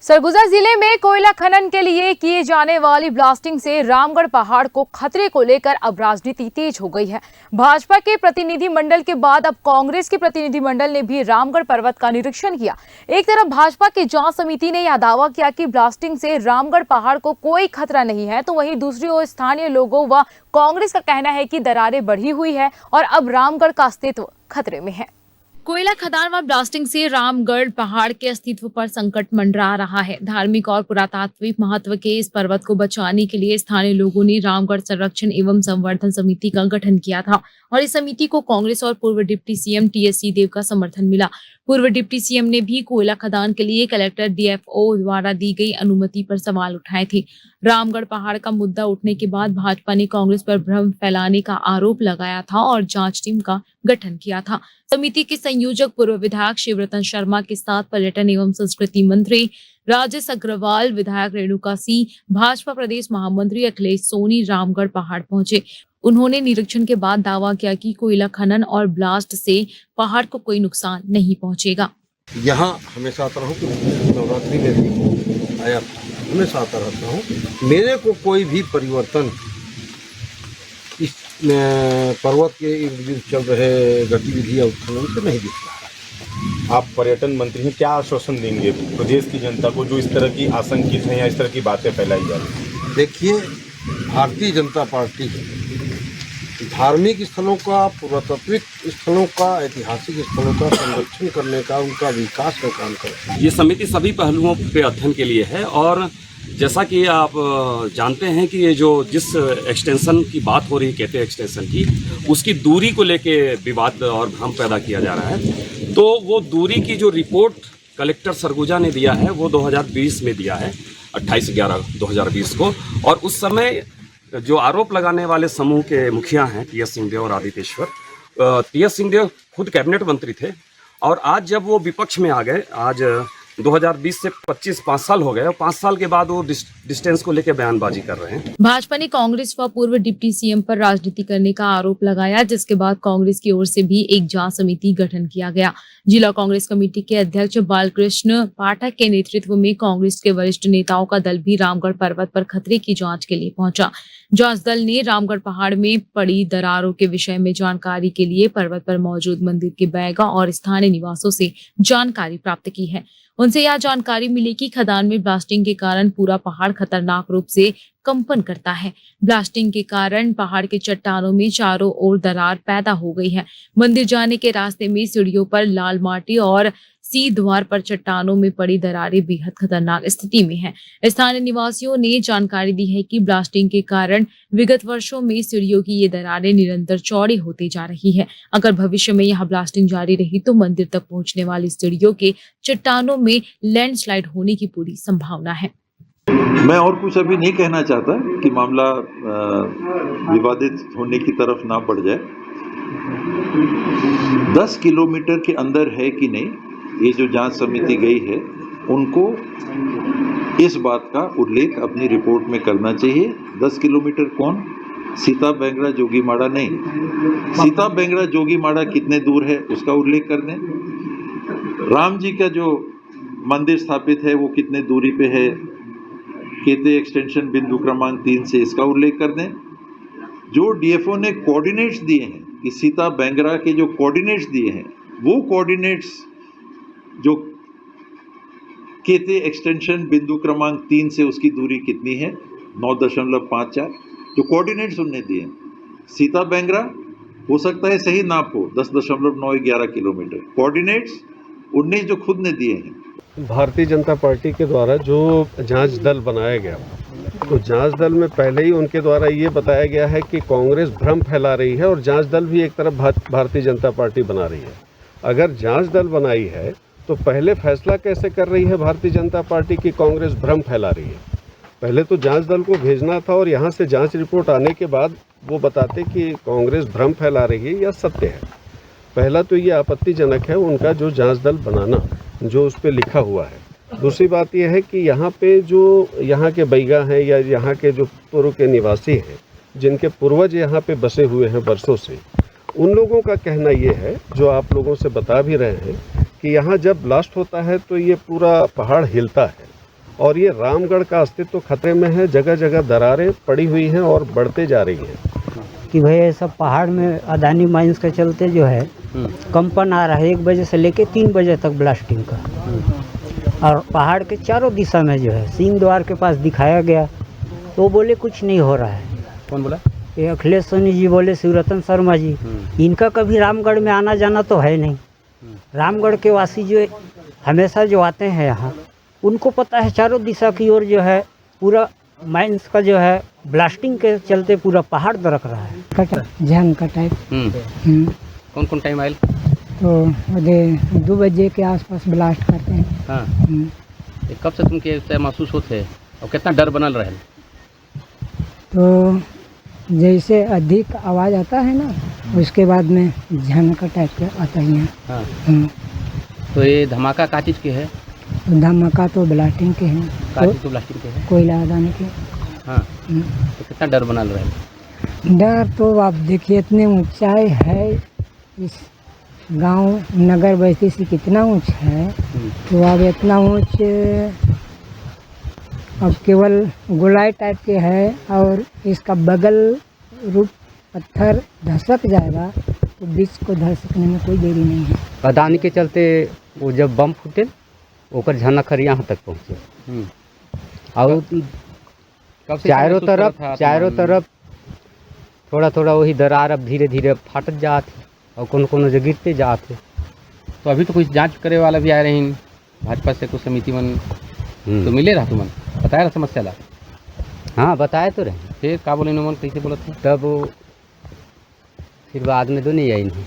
सरगुजा जिले में कोयला खनन के लिए किए जाने वाली ब्लास्टिंग से रामगढ़ पहाड़ को खतरे को लेकर अब राजनीति तेज हो गई है। भाजपा के प्रतिनिधि मंडल के बाद अब कांग्रेस के प्रतिनिधि मंडल ने भी रामगढ़ पर्वत का निरीक्षण किया। एक तरफ भाजपा की जांच समिति ने यह दावा किया कि ब्लास्टिंग से रामगढ़ पहाड़ को कोई खतरा नहीं है, तो वहीं दूसरी ओर स्थानीय लोगों व कांग्रेस का कहना है कि दरारें बढ़ी हुई है और अब रामगढ़ का अस्तित्व खतरे में है। कोयला खदान व ब्लास्टिंग से रामगढ़ पहाड़ के अस्तित्व पर संकट मंडरा रहा है। धार्मिक और पुरातात्विक महत्व के इस पर्वत को बचाने के लिए स्थानीय लोगों ने रामगढ़ संरक्षण एवं संवर्धन समिति का गठन किया था और इस समिति को कांग्रेस और पूर्व डिप्टी सीएम टीएस सिंहदेव का समर्थन मिला। पूर्व डिप्टी सीएम ने भी कोयला खदान के लिए कलेक्टर डीएफओ द्वारा दी गई अनुमति पर सवाल उठाए थे। रामगढ़ पहाड़ का मुद्दा उठने के बाद भाजपा ने कांग्रेस पर भ्रम फैलाने का आरोप लगाया था और जांच टीम का गठन किया था। समिति के संयोजक पूर्व विधायक शिवरतन शर्मा के साथ पर्यटन एवं संस्कृति मंत्री राजेश अग्रवाल, विधायक रेणुका सिंह, भाजपा प्रदेश महामंत्री अखिलेश सोनी रामगढ़ पहाड़ पहुंचे। उन्होंने निरीक्षण के बाद दावा किया कि कोयला खनन और ब्लास्ट से पहाड़ को कोई नुकसान नहीं पहुंचेगा। यहाँ हमेशा आता रहूँ, नवरात्रि में भी आया था, हमेशा आता रहता हूँ। मेरे को कोई भी परिवर्तन इस पर्वत के इर्द गिर्द चल रहे गतिविधि और खनन से नहीं दिख रहा है। आप पर्यटन मंत्री हैं, क्या आश्वासन देंगे प्रदेश की जनता को जो इस तरह की आशंकित हैं या इस तरह की बातें फैलाई जा रही हैं? देखिए, भारतीय जनता पार्टी धार्मिक स्थलों का, पुरातात्विक स्थलों का, ऐतिहासिक स्थलों का संरक्षण करने का, उनका विकास का काम करती है। ये समिति सभी पहलुओं पे अध्ययन के लिए है और जैसा कि आप जानते हैं कि ये जो जिस एक्सटेंशन की बात हो रही कहते हैं एक्सटेंशन की, उसकी दूरी को लेके विवाद और भ्रम पैदा किया जा रहा है। तो वो दूरी की जो रिपोर्ट कलेक्टर सरगुजा ने दिया है वो 2020 में दिया है, 28/11/2020 को, और उस समय जो आरोप लगाने वाले समूह के मुखिया हैं टीएस सिंहदेव और आदित्येश्वर, टीएस सिंहदेव खुद कैबिनेट मंत्री थे और आज जब वो विपक्ष में आ गए, आज 2020 से 5 साल हो गए और 5 साल के बाद वो डिस्टेंस को लेकर बयानबाजी कर रहे हैं। भाजपा ने कांग्रेस व पूर्व डिप्टी सीएम पर राजनीति करने का आरोप लगाया, जिसके बाद कांग्रेस की ओर से भी एक जांच समिति गठन किया गया। जिला कांग्रेस कमेटी के अध्यक्ष बालकृष्ण पाठक के नेतृत्व में कांग्रेस के वरिष्ठ नेताओं का दल भी रामगढ़ पर्वत पर खतरे की जांच के लिए पहुंचा। जांच दल ने रामगढ़ पहाड़ में पड़ी दरारों के विषय में जानकारी के लिए पर्वत पर मौजूद मंदिर के बैगा और स्थानीय निवासों से जानकारी प्राप्त की है। उनसे यह जानकारी मिली कि खदान में ब्लास्टिंग के कारण पूरा पहाड़ खतरनाक रूप से कंपन करता है। ब्लास्टिंग के कारण पहाड़ के चट्टानों में चारों ओर दरार पैदा हो गई है। मंदिर जाने के रास्ते में सीढ़ियों पर लाल माटी और सी द्वार पर चट्टानों में पड़ी दरारें बेहद खतरनाक स्थिति में हैं। स्थानीय निवासियों ने जानकारी दी है कि ब्लास्टिंग के कारण विगत वर्षों में सीढ़ियों की ये दरारें निरंतर चौड़ी होती जा रही है। अगर भविष्य में यह ब्लास्टिंग जारी रही तो मंदिर तक पहुंचने वाली सीढ़ियों के चट्टानों में लैंडस्लाइड होने की पूरी संभावना है। मैं और कुछ अभी नहीं कहना चाहता कि मामला विवादित होने की तरफ ना बढ़ जाए। 10 किलोमीटर के अंदर है कि नहीं, ये जो जांच समिति गई है उनको इस बात का उल्लेख अपनी रिपोर्ट में करना चाहिए। 10 किलोमीटर कौन? सीता बेंगड़ा जोगीमाड़ा नहीं, सीता बेंगड़ा जोगीमाड़ा कितने दूर है उसका उल्लेख कर दें। राम जी का जो मंदिर स्थापित है वो कितने दूरी पे है, केते एक्सटेंशन बिंदु क्रमांक 3 से इसका उल्लेख कर दें। जो डीएफओ ने कोऑर्डिनेट्स दिए हैं कि सीता बेंगरा के जो कोऑर्डिनेट्स दिए हैं वो कोऑर्डिनेट्स जो केते एक्सटेंशन बिंदु क्रमांक 3 से उसकी दूरी कितनी है, 9.54। जो कोऑर्डिनेट्स उन्होंने दिए हैं, सीता बेंगरा हो सकता है सही नाप हो 10.911 किलोमीटर, कोऑर्डिनेट्स 19 जो खुद ने दिए हैं। भारतीय जनता पार्टी के द्वारा जो जांच दल बनाया गया, तो जांच दल में पहले ही उनके द्वारा ये बताया गया है कि कांग्रेस भ्रम फैला रही है और जांच दल भी एक तरफ भारतीय जनता पार्टी बना रही है। अगर जांच दल बनाई है तो पहले फैसला कैसे कर रही है भारतीय जनता पार्टी की कांग्रेस भ्रम फैला रही है? पहले तो जांच दल को भेजना था और यहाँ से जांच रिपोर्ट आने के बाद वो बताते कि कांग्रेस भ्रम फैला रही है या सत्य है। पहला तो ये आपत्तिजनक है उनका जो जांच दल बनाना, जो उस पर लिखा हुआ है। दूसरी बात यह है कि यहाँ पे जो यहाँ के बैगा हैं या यहाँ के जो पूर्व के निवासी हैं, जिनके पूर्वज यहाँ पे बसे हुए हैं वर्षों से, उन लोगों का कहना ये है, जो आप लोगों से बता भी रहे हैं, कि यहाँ जब ब्लास्ट होता है तो ये पूरा पहाड़ हिलता है और ये रामगढ़ का अस्तित्व खतरे में है। जगह जगह दरारें पड़ी हुई हैं और बढ़ते जा रही हैं। कि भाई ये सब पहाड़ में अदानी माइंस के चलते जो है कंपन आ रहा है 1 बजे से लेके 3 बजे तक ब्लास्टिंग का। और पहाड़ के चारों दिशा में जो है सिंह द्वार के पास दिखाया गया तो बोले कुछ नहीं हो रहा है। कौन बोला? ये अखिलेश सोनी जी बोले, शिवरतन शर्मा जी। इनका कभी रामगढ़ में आना जाना तो है नहीं। रामगढ़ के वासी जो हमेशा जो आते हैं यहाँ, उनको पता है चारों दिशा की ओर जो है पूरा माइंस का जो है ब्लास्टिंग के चलते पूरा पहाड़ दरक रहा है। कटा जंग का टाइप। कौन कौन टाइम आयल? तो 2 बजे के आसपास ब्लास्ट करते हैं। हाँ, ये कब से तुम के महसूस होते है और कितना डर बनल रहे? तो जैसे अधिक आवाज़ आता है ना, उसके बाद में झन का टाइप का आता ही है। हाँ, तो ये धमाका का चीज़ के है? धमाका तो ब्लास्टिंग के हैं। का चीज़ तो ब्लास्टिंग के है? कोयला अदानी के। हाँ, तो कितना डर बनल रहे? डर तो आप देखिए इतने ऊंचाई है, इस गांव नगर बस्ती से कितना ऊंच है। तो अब इतना ऊंच अब केवल गोलाई टाइप के है और इसका बगल रूप पत्थर धसक जाएगा तो बीच को धसकने में कोई देरी नहीं है। अदानी के चलते वो जब बम फूटे ओकर झनखर यहाँ तक पहुँचे और चारों तरफ थोड़ा थोड़ा वही दरार अब धीरे धीरे फाटत जाते और कोनो जो गिरते जाते। तो अभी तो कुछ जांच करे वाला भी आए रहे भाजपा से, कुछ समिति मन तो मिले रहा तुमन बताया रहा समस्या ला? हाँ बताए तो रहे। फिर का बोले मन कैसे बोलत थे? तब फिर बाद में तो नहीं आई नहीं।